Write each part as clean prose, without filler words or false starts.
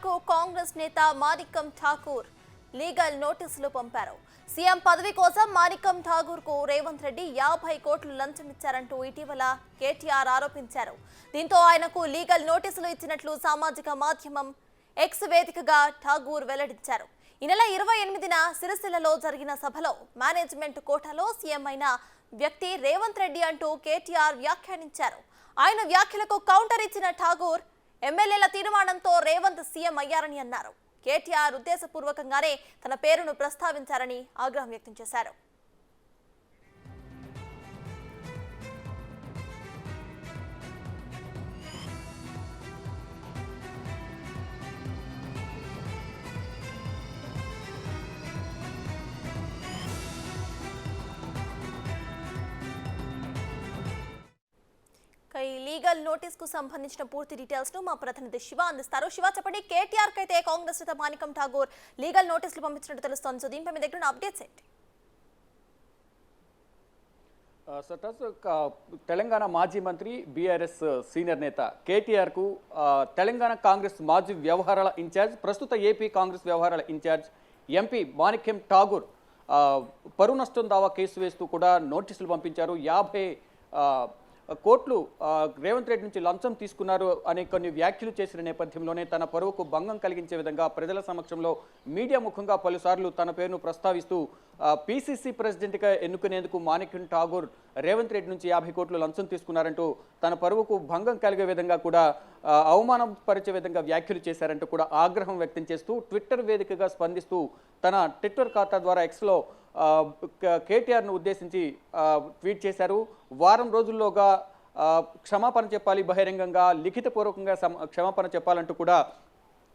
కు కాంగ్రెస్ నేత మాణిక్యం ఠాకూర్ లీగల్ నోటీసులు పంపారు. సీఎం పదవి కోసం మాణిక్యం ఠాకూర్ కు రేవంత్ రెడ్డి 50 కోట్లు లంచం ఇచ్చారంటూ ఇటీవల కేటీఆర్ ఆరోపించారు. దీంతో ఆయనకు లీగల్ నోటీసులు ఇచ్చినట్లు సామాజిక మాధ్యమం ఎక్స్ వేదికగా ఠాకూర్ వెల్లడించారు. ఈ నెల 28న సిరిసిల్లలో జరిగిన సభలో మేనేజ్మెంట్ కోటాలో సీఎం అయిన వ్యక్తి రేవంత్ రెడ్డి అంటూ కేటీఆర్ వ్యాఖ్యానించారు. ఆయన వ్యాఖ్యలకు కౌంటర్ ఇచ్చిన ఠాకూర్ ఎమ్మెల్యేల తీర్మానంతో రేవంత్ సీఎం అయ్యారని అన్నారు. కేటీఆర్ ఉద్దేశపూర్వకంగానే తన పేరును ప్రస్తావించారని ఆగ్రహం వ్యక్తం చేశారు. ఈ లీగల్ నోటీస్ కు సంబంధించిన పూర్తి డీటెయిల్స్ ను మా ప్రతినిధి శివ అందిస్తారు. శివ, చెప్పండి, కేటీఆర్ కి అయితే కాంగ్రెస్ నేత మాణిక్యం ఠాకూర్ లీగల్ నోటీసులు పంపించినట్టు తెలుస్తోంది. సో దీనిపై మీ దగ్గర అప్డేట్స్ ఏంటి? తెలంగాణ మాజీ మంత్రి బీఆర్ఎస్ సీనియర్ నేత కేటీఆర్ కు తెలంగాణ కాంగ్రెస్ మాజీ వ్యవహారాల ఇన్ఛార్జ్, ప్రస్తుత ఏపీ కాంగ్రెస్ వ్యవహారాల ఇన్ఛార్జ్ ఎంపీ మాణిక్యం ఠాకూర్ పరువు నష్టం దావా కేసు వేస్తూ కూడా నోటీసులు పంపించారు. 50 కోట్లు రేవంత్ రెడ్డి నుంచి లంచం తీసుకున్నారు అనే కొన్ని వ్యాఖ్యలు చేసిన నేపథ్యంలోనే తన పరువుకు భంగం కలిగించే విధంగా ప్రజల సమక్షంలో మీడియా ముఖంగా పలుసార్లు తన పేరును ప్రస్తావిస్తూ పీసీసీ ప్రెసిడెంట్గా ఎన్నుకునేందుకు మాణిక్యం ఠాకూర్ రేవంత్ రెడ్డి నుంచి 50 కోట్లు లంచం తీసుకున్నారంటూ తన పరువుకు భంగం కలిగే విధంగా కూడా అవమానం పరిచే విధంగా వ్యాఖ్యలు చేశారంటూ కూడా ఆగ్రహం వ్యక్తం చేస్తూ ట్విట్టర్ వేదికగా స్పందిస్తూ తన ట్విట్టర్ ఖాతా ద్వారా ఎక్స్లో కేటీఆర్ను ఉద్దేశించి ట్వీట్ చేశారు. వారం రోజుల్లోగా క్షమాపణ చెప్పాలి, బహిరంగంగా లిఖితపూర్వకంగా క్షమాపణ చెప్పాలంటూ కూడా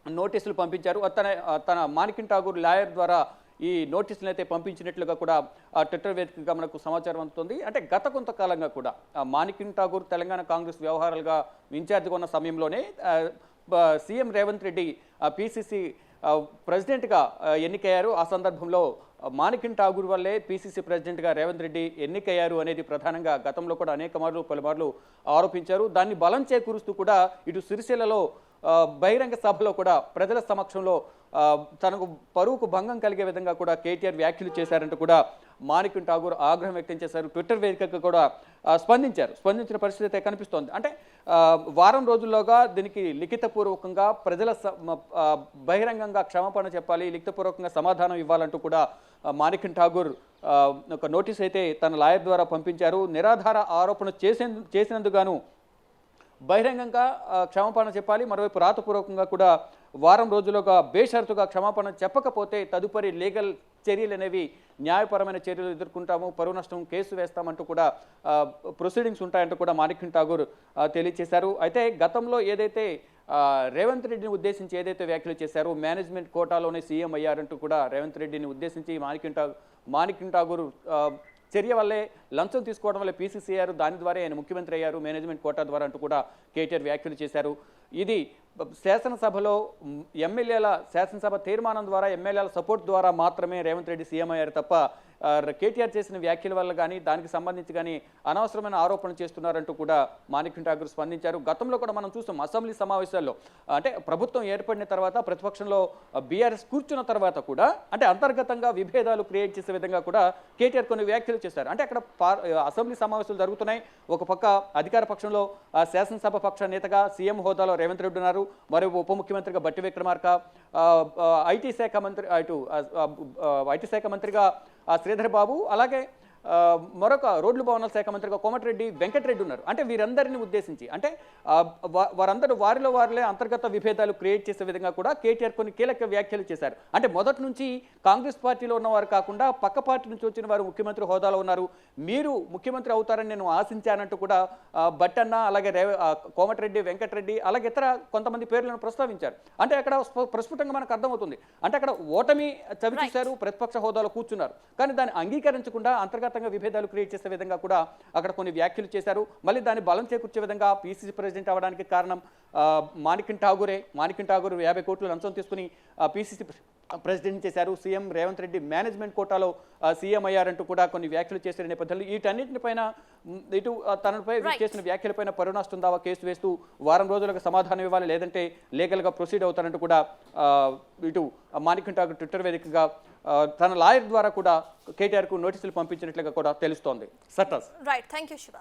నోటీసులు పంపించారు. తన మాణిక్యం ఠాకూర్ లాయర్ ద్వారా ఈ నోటీసులు అయితే పంపించినట్లుగా కూడా ట్విట్టర్ వేదికగా మనకు సమాచారం అందుతుంది. అంటే గత కొంతకాలంగా కూడా మాణిక్యం ఠాకూర్ తెలంగాణ కాంగ్రెస్ వ్యవహారాలుగా ఇన్ఛార్జిగా ఉన్న సమయంలోనే సీఎం రేవంత్ రెడ్డి పీసీసీ ప్రెసిడెంట్గా ఎన్నికయ్యారు. ఆ సందర్భంలో మాణిక్యం ఠాకూర్ వల్లే పీసీసీ ప్రెసిడెంట్గా రేవంత్ రెడ్డి ఎన్నికయ్యారు అనేది ప్రధానంగా గతంలో కూడా పలుమార్లు ఆరోపించారు. దాన్ని బలం చేకూరుస్తూ కూడా ఇటు సిరిసిల్లలో బహిరంగ సభలో కూడా ప్రజల సమక్షంలో తనకు పరువుకు భంగం కలిగే విధంగా కూడా కేటీఆర్ వ్యాఖ్యలు చేశారంటూ కూడా మాణిక్యం ఠాకూర్ ఆగ్రహం వ్యక్తం చేశారు. ట్విట్టర్ వేదికగా కూడా స్పందించిన పరిస్థితి అయితే కనిపిస్తోంది. అంటే వారం రోజుల్లోగా దీనికి లిఖితపూర్వకంగా ప్రజల బహిరంగంగా క్షమాపణ చెప్పాలి, లిఖితపూర్వకంగా సమాధానం ఇవ్వాలంటూ కూడా మాణిక్యం ఠాకూర్ ఒక నోటీస్ అయితే తన లాయర్ ద్వారా పంపించారు. నిరాధార ఆరోపణ చేసినందుకు బహిరంగంగా క్షమాపణ చెప్పాలి, మరోవైపు రాతపూర్వకంగా కూడా వారం రోజులుగా బేషరతుగా క్షమాపణ చెప్పకపోతే తదుపరి లీగల్ చర్యలు అనేవి న్యాయపరమైన చర్యలు ఎదుర్కొంటాము, పరువు నష్టం కేసు వేస్తామంటూ కూడా ప్రొసీడింగ్స్ ఉంటాయంటూ కూడా మాణిక్యం ఠాకూర్ తెలియజేశారు. అయితే గతంలో ఏదైతే రేవంత్ రెడ్డిని ఉద్దేశించి ఏదైతే వ్యాఖ్యలు చేశారో మేనేజ్మెంట్ కోటాలోనే సీఎం అయ్యారంటూ కూడా రేవంత్ రెడ్డిని ఉద్దేశించి మాణిక్యం ఠాకూర్ చర్య వల్లే లంచం తీసుకోవడం వల్ల పీసీసీ అయ్యారు, దాని ద్వారా ఆయన ముఖ్యమంత్రి అయ్యారు మేనేజ్మెంట్ కోటా ద్వారా అంటూ కూడా కేటీఆర్ వ్యాఖ్యలు చేశారు. ఇది శాసనసభలో శాసనసభ తీర్మానం ద్వారా ఎమ్మెల్యేల సపోర్ట్ ద్వారా మాత్రమే రేవంత్ రెడ్డి సీఎం అయ్యారు తప్ప కేటీఆర్ చేసిన వ్యాఖ్యల వల్ల కానీ దానికి సంబంధించి కానీ అనవసరమైన ఆరోపణలు చేస్తున్నారంటూ కూడా మాణిక్యం ఠాకూర్ స్పందించారు. గతంలో కూడా మనం చూస్తాం అసెంబ్లీ సమావేశాల్లో, అంటే ప్రభుత్వం ఏర్పడిన తర్వాత ప్రతిపక్షంలో బీఆర్ఎస్ కూర్చున్న తర్వాత కూడా అంటే అంతర్గతంగా విభేదాలు క్రియేట్ చేసే విధంగా కూడా కేటీఆర్ కొన్ని వ్యాఖ్యలు చేశారు. అంటే అక్కడ అసెంబ్లీ సమావేశాలు జరుగుతున్నాయి, ఒక పక్క అధికార పక్షంలో శాసనసభ పక్ష నేతగా సీఎం హోదాలో రేవంత్ రెడ్డి ఉన్నారు, మరో ఉప ముఖ్యమంత్రిగా బట్టి విక్రమార్క, ఐటీ శాఖ మంత్రిగా శ్రీధర్ బాబు, అలాగే మరొక రోడ్లు భవనాల శాఖ మంత్రిగా కోమటిరెడ్డి వెంకటరెడ్డి ఉన్నారు. అంటే వీరందరిని ఉద్దేశించి అంటే వారందరూ వారిలో అంతర్గత విభేదాలు క్రియేట్ చేసే విధంగా కూడా కేటీఆర్ కొన్ని కీలక వ్యాఖ్యలు చేశారు. అంటే మొదటి నుంచి కాంగ్రెస్ పార్టీలో ఉన్నవారు కాకుండా పక్క పార్టీ నుంచి వచ్చిన వారు ముఖ్యమంత్రి హోదాలో ఉన్నారు, మీరు ముఖ్యమంత్రి అవుతారని నేను ఆశించానంటూ కూడా బట్టన్న, అలాగే కోమటిరెడ్డి వెంకటరెడ్డి, అలాగే ఇతర కొంతమంది పేర్లను ప్రస్తావించారు. అంటే అక్కడ ప్రస్ఫుటంగా మనకు అర్థమవుతుంది, అంటే అక్కడ ఓటమి చవి చూశారు, ప్రతిపక్ష హోదాలో కూర్చున్నారు, కానీ దాన్ని అంగీకరించకుండా అంతర్గత విభేదాలు క్రియేట్ చేసే విధంగా కూడా అక్కడ కొన్ని వ్యాఖ్యలు చేశారు. మళ్ళీ దాన్ని బలం చేకూర్చే విధంగా పీసీసీ ప్రెసిడెంట్ అవ్వడానికి కారణం మాణిక్యం ఠాకూర్ 50 కోట్లు లంచం తీసుకుని పీసీసీ ప్రెసిడెంట్ చేశారు, సీఎం రేవంత్ రెడ్డి మేనేజ్మెంట్ కోటాలో సీఎం అయ్యారంటూ కూడా కొన్ని వ్యాఖ్యలు చేసిన నేపథ్యంలో వీటన్నిటిపైన ఇటు తనపై చేసిన వ్యాఖ్యలపైన పరునాష్టం దావా కేసు వేస్తూ వారం రోజులకు సమాధానం ఇవ్వాలి, లేదంటే లీగల్గా ప్రొసీడ్ అవుతారంటూ కూడా ఇటు మాణిక్యం ఠాగూర్ ట్విట్టర్ వేదికగా తన లాయర్ ద్వారా కూడా కేటీఆర్కు నోటీసులు పంపించినట్లుగా కూడా తెలుస్తోంది. సర్టాస్ రైట్, థ్యాంక్ యూ శివ.